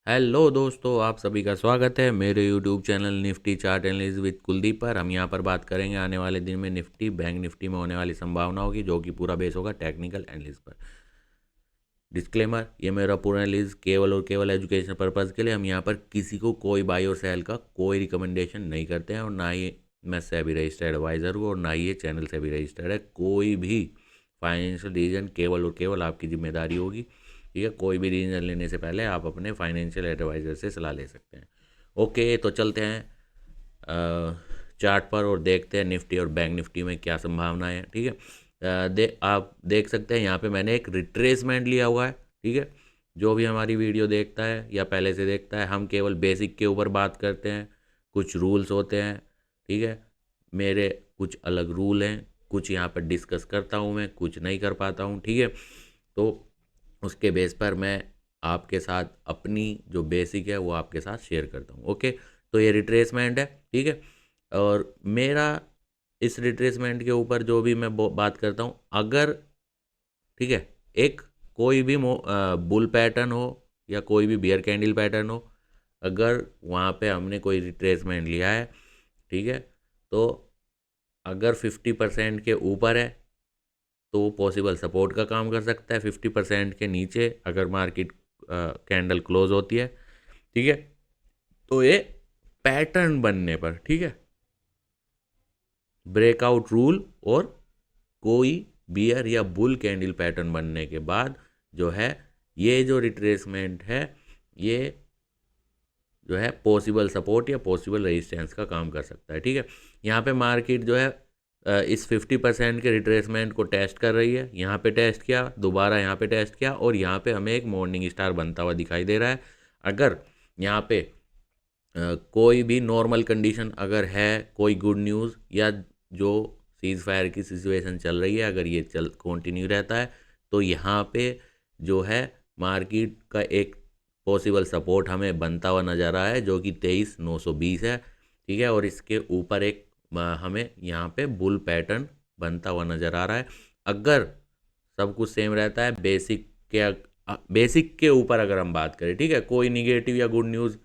Hello दोस्तों, आप सभी का स्वागत है मेरे YouTube channel Nifty chart analysis with Kuldeep पर। हम यहां पर बात करेंगे आने वाले दिन में निफ्टी बैंक निफ्टी में होने वाली संभावनाओं की, जो कि पूरा बेस होगा टेक्निकल एनालिसिस पर। डिस्क्लेमर, ये मेरा पूरा एनालिसिस केवल और केवल एजुकेशन पर्पज़ के लिए। हम यहाँ पर किसी को कोई बाई और सेल का कोई रिकमेंडेशन नहीं करते हैं, और ना ही मैं सेबी रजिस्टर्ड एडवाइज़र हूँ, और ना ही ये चैनल सेबी रजिस्टर्ड है। कोई भी फाइनेंशियल डिसीजन केवल और केवल आपकी जिम्मेदारी होगी। ठीक है, कोई भी डिसीजन लेने से पहले आप अपने फाइनेंशियल एडवाइज़र से सलाह ले सकते हैं। ओके, तो चलते हैं चार्ट पर और देखते हैं निफ्टी और बैंक निफ्टी में क्या संभावनाएं हैं। ठीक है, आप देख सकते हैं यहाँ पे मैंने एक रिट्रेसमेंट लिया हुआ है। ठीक है, जो भी हमारी वीडियो देखता है या पहले से देखता है, हम केवल बेसिक के ऊपर बात करते हैं। कुछ रूल्स होते हैं, ठीक है, मेरे कुछ अलग रूल हैं, कुछ यहाँ पर डिस्कस करता हूँ मैं, कुछ नहीं कर पाता हूँ। ठीक है, तो उसके बेस पर मैं आपके साथ अपनी जो बेसिक है वो आपके साथ शेयर करता हूँ। ओके, तो ये रिट्रेसमेंट है। ठीक है, और मेरा इस रिट्रेसमेंट के ऊपर जो भी मैं बात करता हूँ, अगर ठीक है एक कोई भी बुल पैटर्न हो या कोई भी बियर कैंडल पैटर्न हो, अगर वहाँ पे हमने कोई रिट्रेसमेंट लिया है, ठीक है, तो अगर 50% के ऊपर है तो वो पॉसिबल सपोर्ट का काम कर सकता है। 50% के नीचे अगर मार्केट कैंडल क्लोज होती है, ठीक है, तो ये पैटर्न बनने पर, ठीक है, ब्रेकआउट रूल और कोई बियर या बुल कैंडल पैटर्न बनने के बाद जो है ये जो रिट्रेसमेंट है, ये जो है पॉसिबल सपोर्ट या पॉसिबल रेजिस्टेंस का काम कर सकता है। ठीक है, यहाँ पे मार्केट जो है इस 50% के रिट्रेसमेंट को टेस्ट कर रही है। यहाँ पे टेस्ट किया, दोबारा यहाँ पे टेस्ट किया, और यहाँ पे हमें एक मॉर्निंग स्टार बनता हुआ दिखाई दे रहा है। अगर यहाँ पे कोई भी नॉर्मल कंडीशन अगर है, कोई गुड न्यूज़ या जो सीज़ फायर की सिचुएशन चल रही है, अगर ये चल कंटिन्यू रहता है, तो यहाँ पे जो है मार्केट का एक पॉसिबल सपोर्ट हमें बनता हुआ नज़र आ रहा है, जो कि 23,920 है। ठीक है, और इसके ऊपर एक हमें यहाँ पे बुल पैटर्न बनता हुआ नज़र आ रहा है। अगर सब कुछ सेम रहता है, बेसिक के ऊपर अगर हम बात करें, ठीक है, कोई निगेटिव या गुड न्यूज़,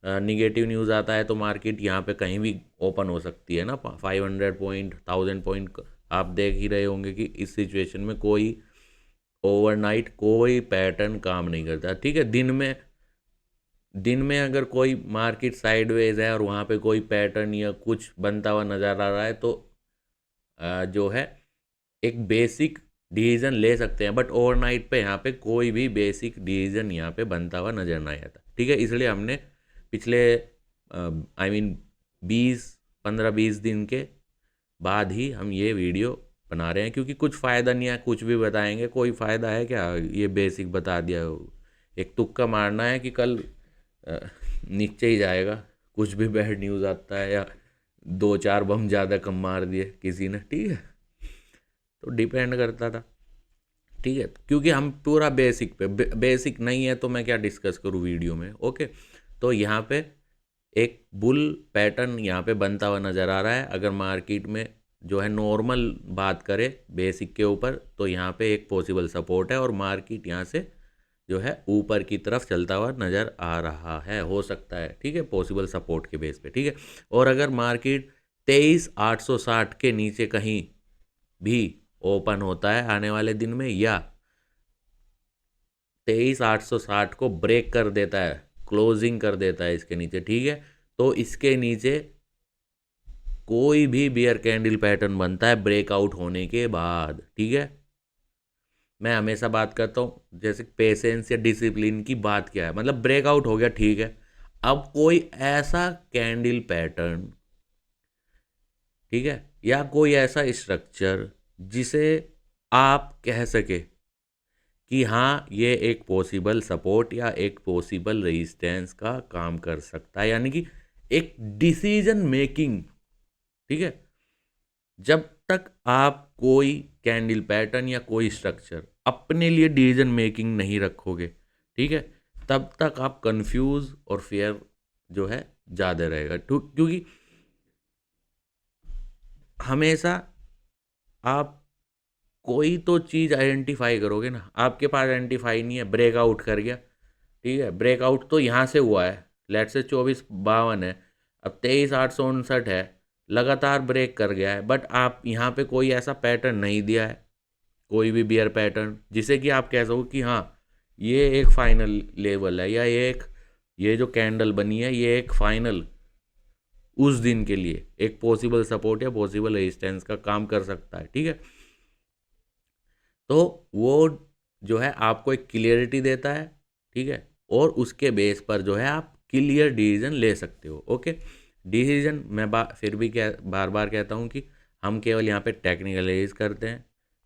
निगेटिव न्यूज़ आता है तो मार्केट यहाँ पे कहीं भी ओपन हो सकती है ना, 500 पॉइंट, 1000 पॉइंट। आप देख ही रहे होंगे कि इस सिचुएशन में कोई ओवरनाइट कोई पैटर्न काम नहीं करता। ठीक है, दिन में अगर कोई मार्केट साइडवेज है और वहाँ पे कोई पैटर्न या कुछ बनता हुआ नज़र आ रहा है, तो जो है एक बेसिक डिसीजन ले सकते हैं, बट ओवरनाइट पे यहाँ पे कोई भी बेसिक डिसीजन यहाँ पे बनता हुआ नज़र नहीं आता। ठीक है, इसलिए हमने पिछले आई मीन 15-20 दिन के बाद ही हम ये वीडियो बना रहे हैं, क्योंकि कुछ फ़ायदा नहीं है कुछ भी बताएंगे। कोई फ़ायदा है क्या, ये बेसिक बता दिया, एक तुक्का मारना है कि कल अ, नीचे ही जाएगा, कुछ भी बैड न्यूज़ आता है, या दो चार बम ज़्यादा कम मार दिए किसी ने। ठीक है, तो डिपेंड करता था। ठीक है, क्योंकि हम पूरा बेसिक पे बेसिक नहीं है तो मैं क्या डिस्कस करूँ वीडियो में। ओके, तो यहाँ पे एक बुल पैटर्न यहाँ पे बनता हुआ नज़र आ रहा है। अगर मार्केट में जो है नॉर्मल बात करें बेसिक के ऊपर, तो यहाँ पे एक पॉसिबल सपोर्ट है, और मार्केट यहाँ से जो है ऊपर की तरफ चलता हुआ नज़र आ रहा है, हो सकता है। ठीक है, पॉसिबल सपोर्ट के बेस पे। ठीक है, और अगर मार्केट 23,860 के नीचे कहीं भी ओपन होता है आने वाले दिन में, या 23,860 को ब्रेक कर देता है, क्लोजिंग कर देता है इसके नीचे, ठीक है, तो इसके नीचे कोई भी बियर कैंडल पैटर्न बनता है ब्रेकआउट होने के बाद। ठीक है, मैं हमेशा बात करता हूँ जैसे पेशेंस या डिसिप्लिन की बात क्या है, मतलब ब्रेकआउट हो गया, ठीक है, अब कोई ऐसा कैंडल पैटर्न, ठीक है, या कोई ऐसा स्ट्रक्चर जिसे आप कह सके कि हाँ ये एक पॉसिबल सपोर्ट या एक पॉसिबल रेजिस्टेंस का काम कर सकता है, यानी कि एक डिसीजन मेकिंग। ठीक है, जब तक आप कोई कैंडल पैटर्न या कोई स्ट्रक्चर अपने लिए डिसीजन मेकिंग नहीं रखोगे, ठीक है, तब तक आप कंफ्यूज और फेयर जो है ज़्यादा रहेगा। क्योंकि हमेशा आप कोई तो चीज़ आइडेंटिफाई करोगे ना, आपके पास आइडेंटिफाई नहीं है, ब्रेकआउट कर गया, ठीक है, ब्रेकआउट तो यहाँ से हुआ है, लेट से 2452 है, अब 23,859 है, लगातार ब्रेक कर गया है, बट आप यहाँ पे कोई ऐसा पैटर्न नहीं दिया है, कोई भी बियर पैटर्न जिसे कि आप कह सको कि हाँ ये एक फाइनल लेवल है, या ये जो कैंडल बनी है ये एक फाइनल उस दिन के लिए एक पॉसिबल सपोर्ट या पॉसिबल रेजिस्टेंस का काम कर सकता है। ठीक है, तो वो जो है आपको एक क्लियरिटी देता है। ठीक है, और उसके बेस पर जो है आप क्लियर डिसीजन ले सकते हो। ओके, डिसीजन मैं फिर भी बार बार कहता हूँ कि हम केवल यहाँ पे टेक्निकल एनालिसिस करते हैं,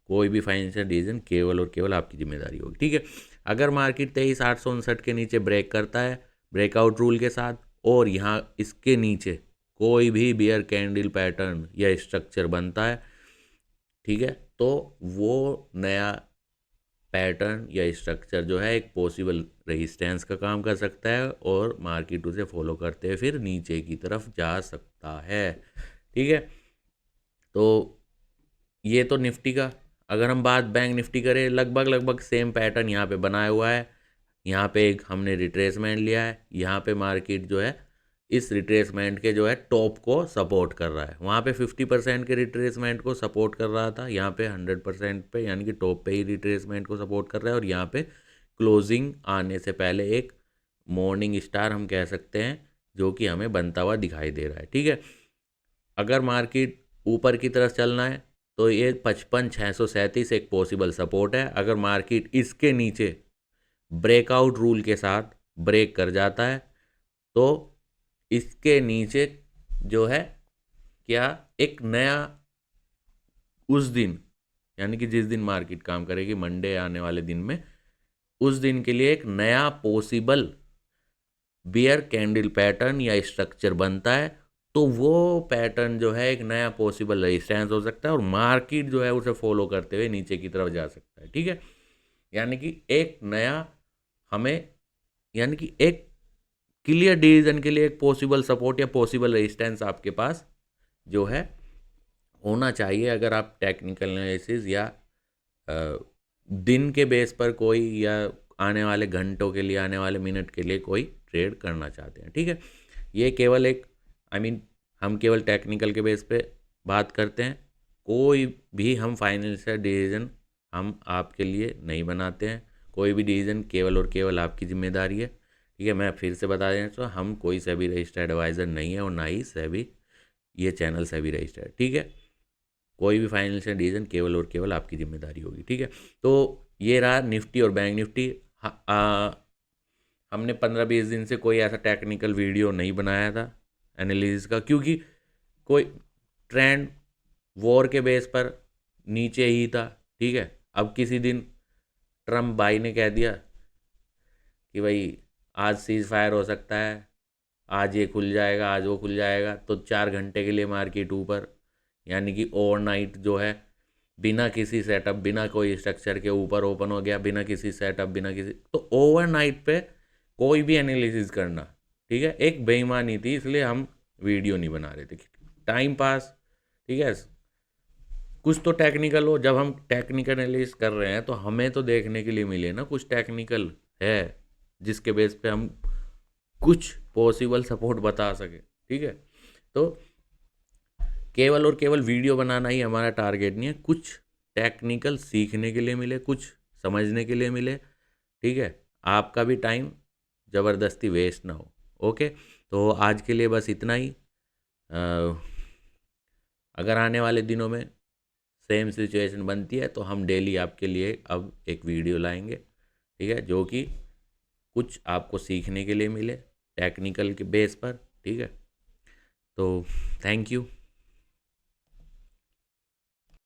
कोई भी फाइनेंशियल डिसीजन केवल और केवल आपकी जिम्मेदारी होगी। ठीक है, अगर मार्केट 23,859 के नीचे ब्रेक करता है ब्रेकआउट रूल के साथ, और यहाँ इसके नीचे कोई भी बियर कैंडल पैटर्न या स्ट्रक्चर बनता है, ठीक है, तो वो नया पैटर्न या स्ट्रक्चर जो है एक पॉसिबल रेजिस्टेंस का काम कर सकता है, और मार्केट उसे फॉलो करते हुए फिर नीचे की तरफ जा सकता है। ठीक है, तो ये तो निफ्टी का। अगर हम बात बैंक निफ्टी करें, लगभग लगभग सेम पैटर्न यहाँ पे बनाया हुआ है। यहाँ पे एक हमने रिट्रेसमेंट लिया है, यहाँ पे मार्केट जो है इस रिट्रेसमेंट के जो है टॉप को सपोर्ट कर रहा है। वहाँ पे 50% के रिट्रेसमेंट को सपोर्ट कर रहा था, यहाँ पे 100% पे यानी कि टॉप पे ही रिट्रेसमेंट को सपोर्ट कर रहा है, और यहाँ पे क्लोजिंग आने से पहले एक मॉर्निंग स्टार हम कह सकते हैं जो कि हमें बनता हुआ दिखाई दे रहा है। ठीक है, अगर मार्केट ऊपर की तरफ चलना है तो ये 55,637 एक पॉसिबल सपोर्ट है। अगर मार्केट इसके नीचे ब्रेकआउट रूल के साथ ब्रेक कर जाता है तो इसके नीचे जो है क्या एक नया उस दिन, यानी कि जिस दिन मार्केट काम करेगी मंडे आने वाले दिन में, उस दिन के लिए एक नया पॉसिबल बियर कैंडल पैटर्न या स्ट्रक्चर बनता है, तो वो पैटर्न जो है एक नया पॉसिबल रेजिस्टेंस हो सकता है, और मार्केट जो है उसे फॉलो करते हुए नीचे की तरफ जा सकता है। ठीक है, यानी कि एक नया हमें, यानी कि एक क्लियर डिसीजन के लिए एक पॉसिबल सपोर्ट या पॉसिबल रेजिस्टेंस आपके पास जो है होना चाहिए। अगर आप टेक्निकल एनालिसिस या दिन के बेस पर कोई, या आने वाले घंटों के लिए, आने वाले मिनट के लिए कोई ट्रेड करना चाहते हैं। ठीक है, ये केवल एक हम केवल टेक्निकल के बेस पे बात करते हैं, कोई भी हम फाइनेंशियल डिसीजन हम आपके लिए नहीं बनाते हैं। कोई भी डिसीजन केवल और केवल आपकी जिम्मेदारी है। ठीक है, मैं फिर से बता दें तो हम कोई सेबी रजिस्टर्ड एडवाइज़र नहीं है, और ना ही सेबी ये चैनल सेबी रजिस्टर्ड। ठीक है, कोई भी फाइनेंशियल डिसीजन केवल और केवल आपकी जिम्मेदारी होगी। ठीक है, तो ये रहा निफ्टी और बैंक निफ्टी। हमने 15-20 दिन से कोई ऐसा टेक्निकल वीडियो नहीं बनाया था एनालिसिस का, क्योंकि कोई ट्रेंड वॉर के बेस पर नीचे ही था। ठीक है, अब किसी दिन ट्रम्प भाई ने कह दिया कि भाई आज सीज फायर हो सकता है, आज ये खुल जाएगा, आज वो खुल जाएगा, तो 4 घंटे के लिए मार्केट ऊपर, यानी कि ओवरनाइट जो है बिना किसी सेटअप, बिना कोई स्ट्रक्चर के ऊपर ओपन हो गया, बिना किसी सेटअप, बिना किसी, तो ओवरनाइट पे कोई भी एनालिसिस करना, ठीक है, एक बेईमानी थी। इसलिए हम वीडियो नहीं बना रहे थे, टाइम पास। ठीक है, कुछ तो टेक्निकल हो। जब हम टेक्निकल एनालिसिस कर रहे हैं तो हमें तो देखने के लिए मिले ना कुछ टेक्निकल है जिसके बेस पे हम कुछ पॉसिबल सपोर्ट बता सके। ठीक है, तो केवल और केवल वीडियो बनाना ही हमारा टारगेट नहीं है, कुछ टेक्निकल सीखने के लिए मिले, कुछ समझने के लिए मिले। ठीक है, आपका भी टाइम ज़बरदस्ती वेस्ट ना हो। ओके, तो आज के लिए बस इतना ही। अगर आने वाले दिनों में सेम सिचुएशन बनती है तो हम डेली आपके लिए अब एक वीडियो लाएंगे। ठीक है, जो कि कुछ आपको सीखने के लिए मिले टेक्निकल के बेस पर। ठीक है, तो थैंक यू।